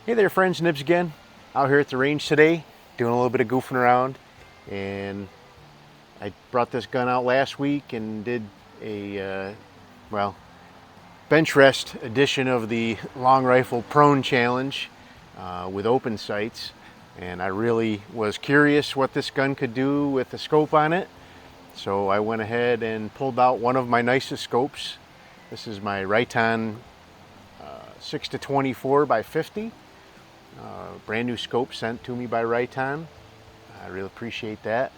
Hey there friends, Nibs again. Out here at the range today, doing a little bit of goofing around, and I brought this gun out last week and did a, bench rest edition of the long rifle prone challenge with open sights. And I really was curious what this gun could do with the scope on it. So I went ahead and pulled out one of my nicest scopes. This is my Riton 6-24 by 50. Brand new scope sent to me by Riton. I really appreciate that.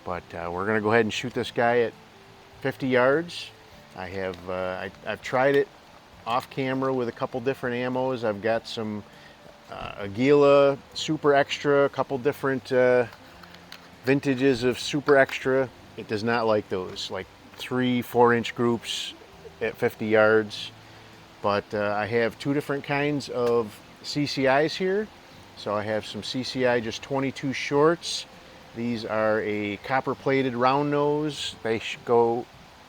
But we're going to go ahead and shoot this guy at 50 yards. I've tried it off camera with a couple different ammos. I've got some Aguila Super Extra, a couple different vintages of Super Extra. It does not like those, like 3-4 inch groups at 50 yards. But I have two different kinds of CCIs here. So I have some CCI just 22 shorts. These are a copper plated round nose. They go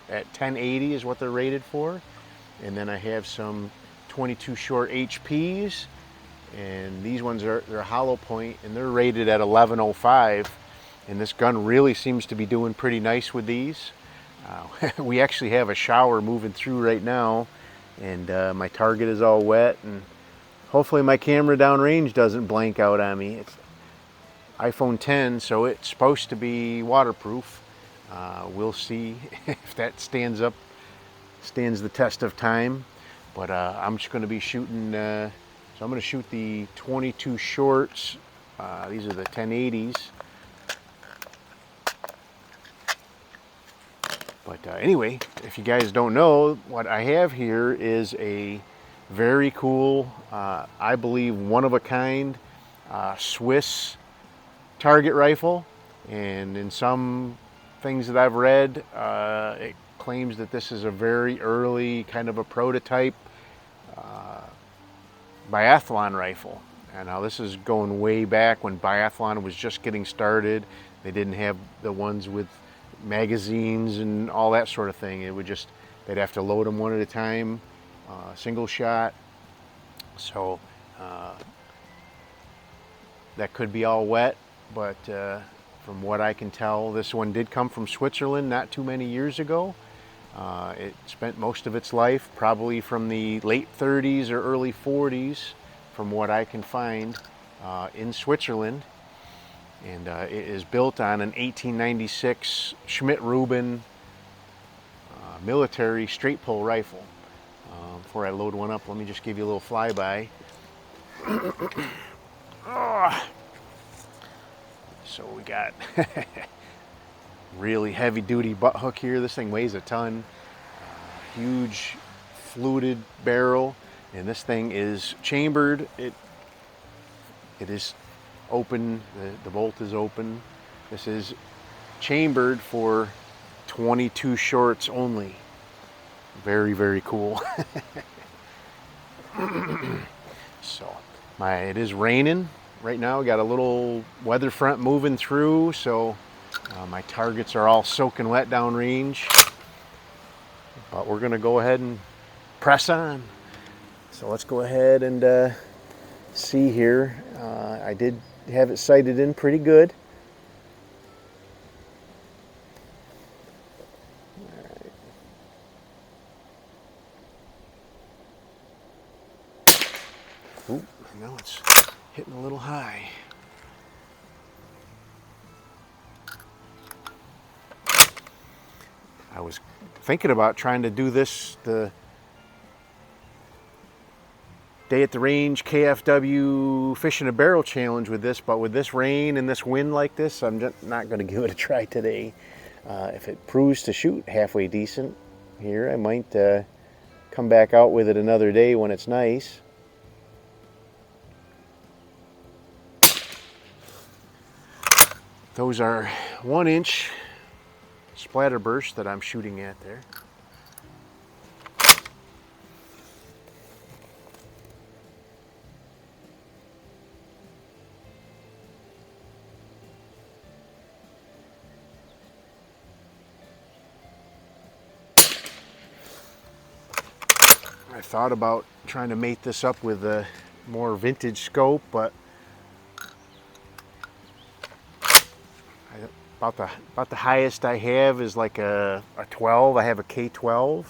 at 1080 is what they're rated for. And then I have some 22 short HPs, and these ones they're hollow point and they're rated at 1105. And this gun really seems to be doing pretty nice with these. We actually have a shower moving through right now, and my target is all wet, and hopefully my camera downrange doesn't blank out on me. It's iPhone 10, so it's supposed to be waterproof. We'll see if that stands the test of time. But I'm just going to be shooting, so I'm going to shoot the 22 shorts. These are the 1080s. But anyway, if you guys don't know, what I have here is a very cool, I believe one of a kind Swiss target rifle. And in some things that I've read, it claims that this is a very early kind of a prototype biathlon rifle. And now this is going way back when biathlon was just getting started. They didn't have the ones with magazines and all that sort of thing. They'd have to load them one at a time, single shot. So that could be all wet, but from what I can tell, this one did come from Switzerland not too many years ago. It spent most of its life probably from the late 30s or early 40s, from what I can find, in Switzerland. And it is built on an 1896 Schmidt Rubin military straight pull rifle. Before I load one up, let me just give you a little flyby. So we got really heavy duty butt hook here. This thing weighs a ton. Huge fluted barrel, and this thing is chambered. It is open, the bolt is open. This is chambered for 22 shorts only. Very, very cool. So it is raining right now. We got a little weather front moving through, so my targets are all soaking wet downrange. But we're gonna go ahead and press on. So let's go ahead and see here. I did have it sighted in pretty good. All right. Ooh, I know it's hitting a little high. I was thinking about trying to do this the day at the range KFW fishing a barrel challenge with this, but with this rain and this wind like this, I'm just not going to give it a try today. If it proves to shoot halfway decent here, I might come back out with it another day when it's nice. Those are 1 inch splatter bursts that I'm shooting at there. I thought about trying to mate this up with a more vintage scope, but about the highest I have is like a 12. I have a K12,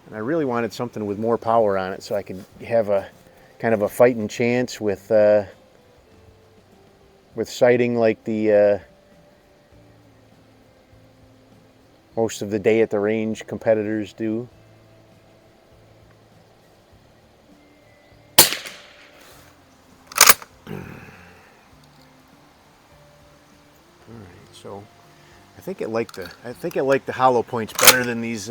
and I really wanted something with more power on it so I could have a kind of a fighting chance with sighting like the most of the day at the range competitors do. Alright, so I think it liked the hollow points better than these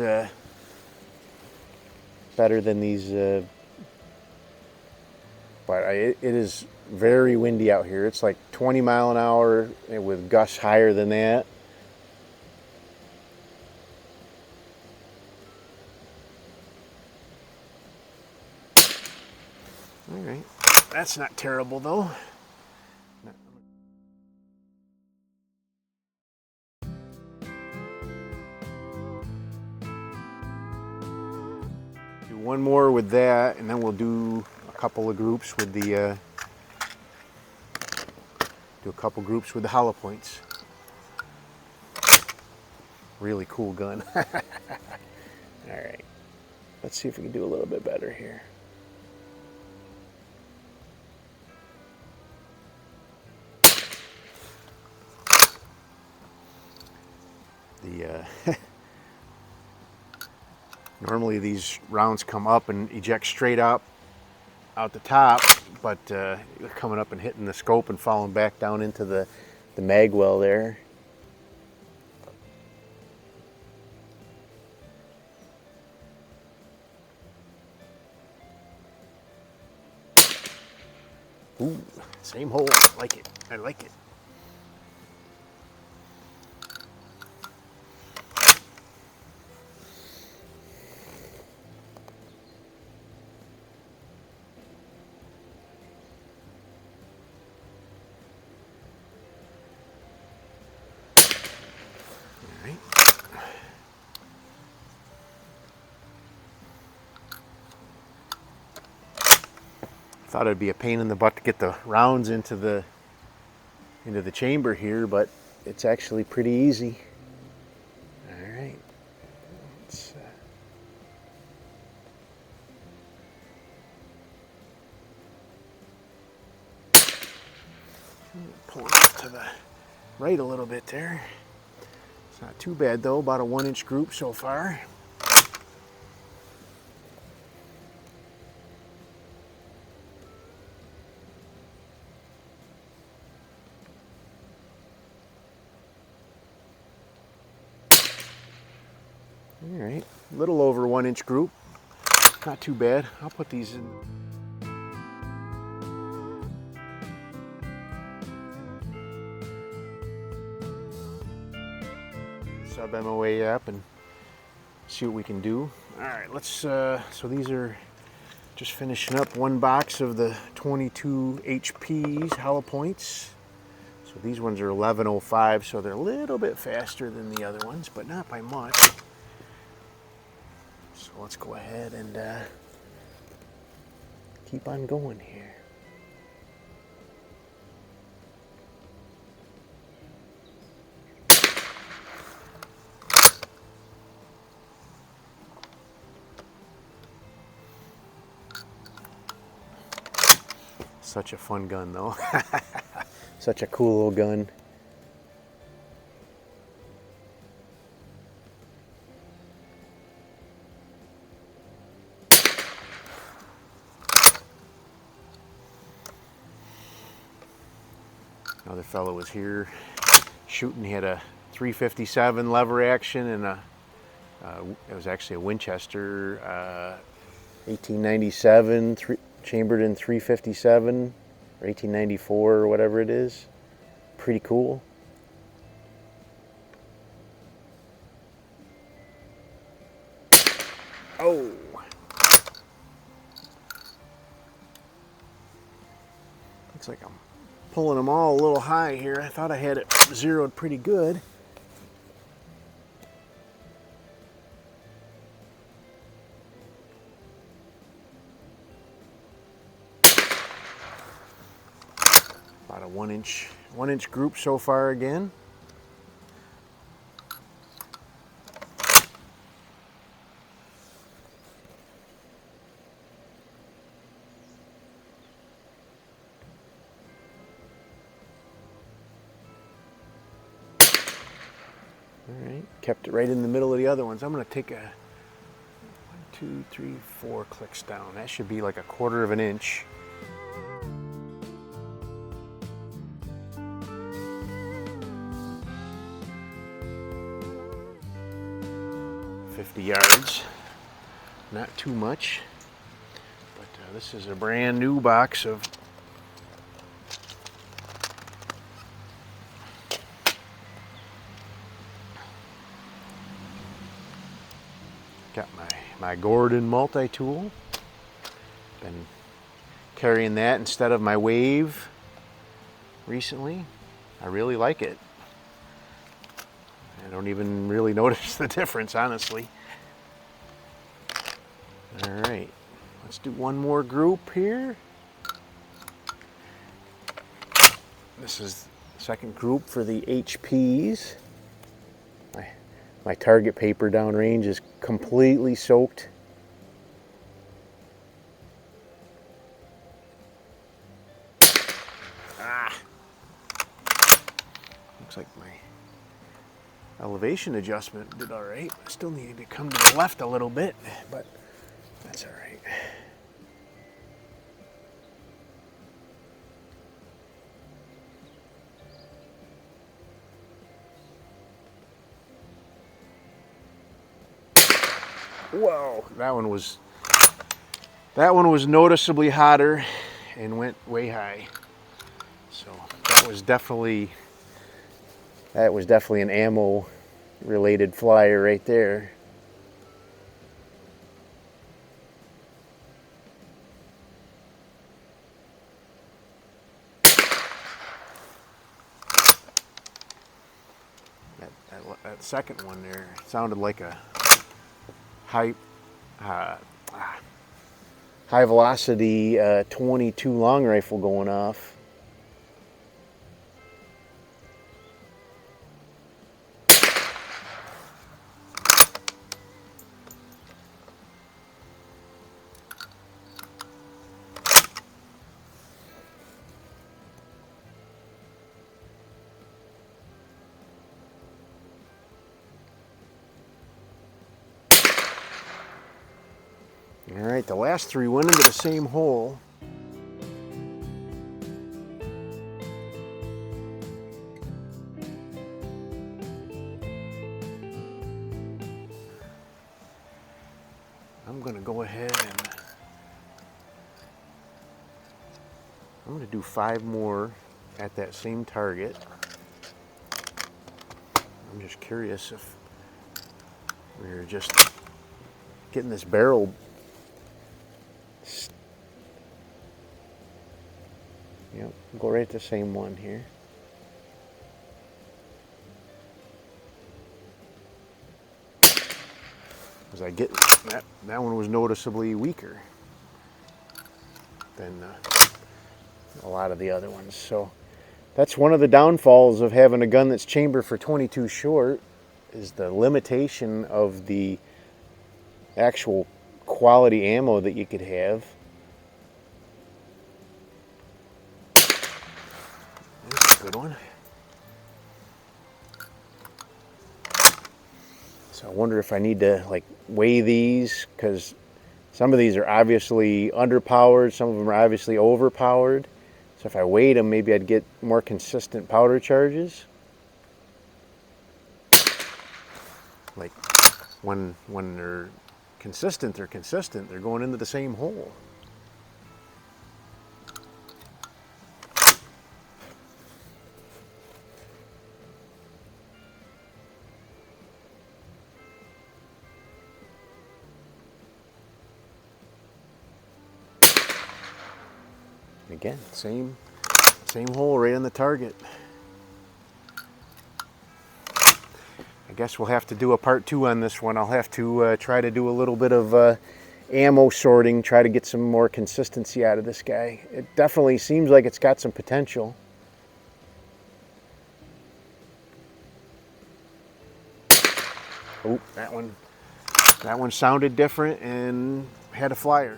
but it is very windy out here. It's like 20 mile an hour with gusts higher than that. All right, that's not terrible though. Do one more with that, and then we'll do a couple of groups with the hollow points. Really cool gun. All right, let's see if we can do a little bit better here. Normally these rounds come up and eject straight up out the top, but they're coming up and hitting the scope and falling back down into the mag well there. Ooh, same hole. I like it. I like it. Thought it'd be a pain in the butt to get the rounds into the chamber here, but it's actually pretty easy. All right, let's pull it up to the right a little bit there. It's not too bad though, about a 1-inch group so far. All right, a little over 1-inch group. Not too bad. I'll put these in. Sub MOA up and see what we can do. All right, let's, so these are just finishing up one box of the 22 HPs, hollow points. So these ones are 1105, so they're a little bit faster than the other ones, but not by much. So let's go ahead and keep on going here. Such a fun gun though. Such a cool little gun. Another fellow was here shooting. He had a 357 lever action and it was actually a Winchester 1897 chambered in 357 or 1894 or whatever it is. Pretty cool. Oh. Looks like I'm pulling them all a little high here. I thought I had it zeroed pretty good. About a 1 inch group so far again. All right, kept it right in the middle of the other ones. I'm going to take a 1, 2, 3, 4 clicks down. That should be like a 1/4 of an inch. Yards, not too much, but this is a brand new box of got my Gordon multi-tool. Been carrying that instead of my Wave recently. I really like it. I don't even really notice the difference, honestly. All right, let's do one more group here. This is the second group for the HPs. My target paper downrange is completely soaked. Looks like my elevation adjustment did all right. I still needed to come to the left a little bit, but that's all right. Whoa, that one was noticeably hotter and went way high. So that was definitely an ammo related flyer right there. That second one there sounded like a high velocity 22 long rifle going off. All right, the last three went into the same hole. I'm going to go ahead and I'm going to do 5 more at that same target. I'm just curious if we're just getting this barrel go right at the same one here. As I get that one was noticeably weaker than a lot of the other ones. So that's one of the downfalls of having a gun that's chamber for 22 short, is the limitation of the actual quality ammo that you could have. That's a good one. So I wonder if I need to like weigh these, because some of these are obviously underpowered, some of them are obviously overpowered. So if I weighed them, maybe I'd get more consistent powder charges. Like when they're consistent, they're consistent. They're going into the same hole. Again, same hole right on the target. I guess we'll have to do a part 2 on this one. I'll have to try to do a little bit of ammo sorting, try to get some more consistency out of this guy. It definitely seems like it's got some potential. Oh, that one sounded different and had a flyer.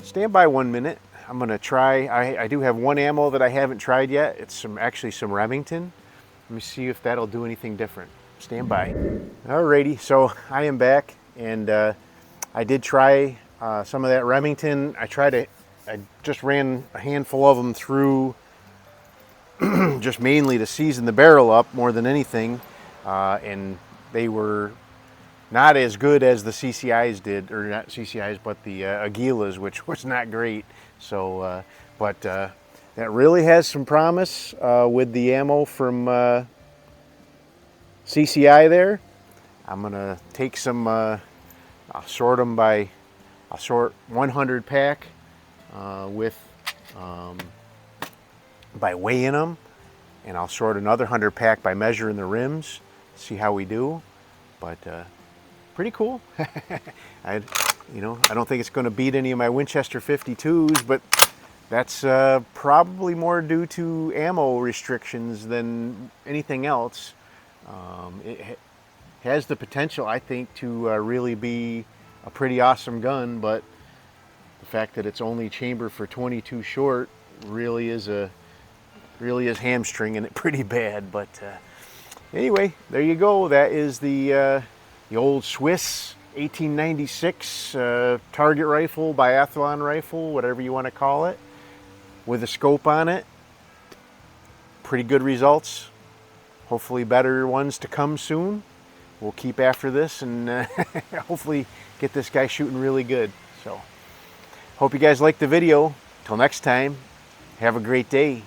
Stand by 1 minute. I'm gonna try, I do have one ammo that I haven't tried yet. It's actually some Remington. Let me see if that'll do anything different. Stand by. Alrighty, so I am back, and I did try some of that Remington. I just ran a handful of them through just mainly to season the barrel up more than anything, and they were not as good as the CCIs did, or not CCIs, but the Aguilas, which was not great. So, but that really has some promise with the ammo from CCI there. I'm gonna take some, I'll sort them by, I'll sort 100 pack by weighing them, and I'll sort another 100 pack by measuring the rims, see how we do. But pretty cool. I don't think it's going to beat any of my Winchester 52s, but that's probably more due to ammo restrictions than anything else. It has the potential, I think, to really be a pretty awesome gun, but the fact that it's only chamber for 22 short really is hamstringing it pretty bad. But anyway, there you go. That is the old Swiss 1896 target rifle, biathlon rifle, whatever you want to call it, with a scope on it. Pretty good results. Hopefully better ones to come soon. We'll keep after this and hopefully get this guy shooting really good. So, hope you guys liked the video. Till next time, have a great day.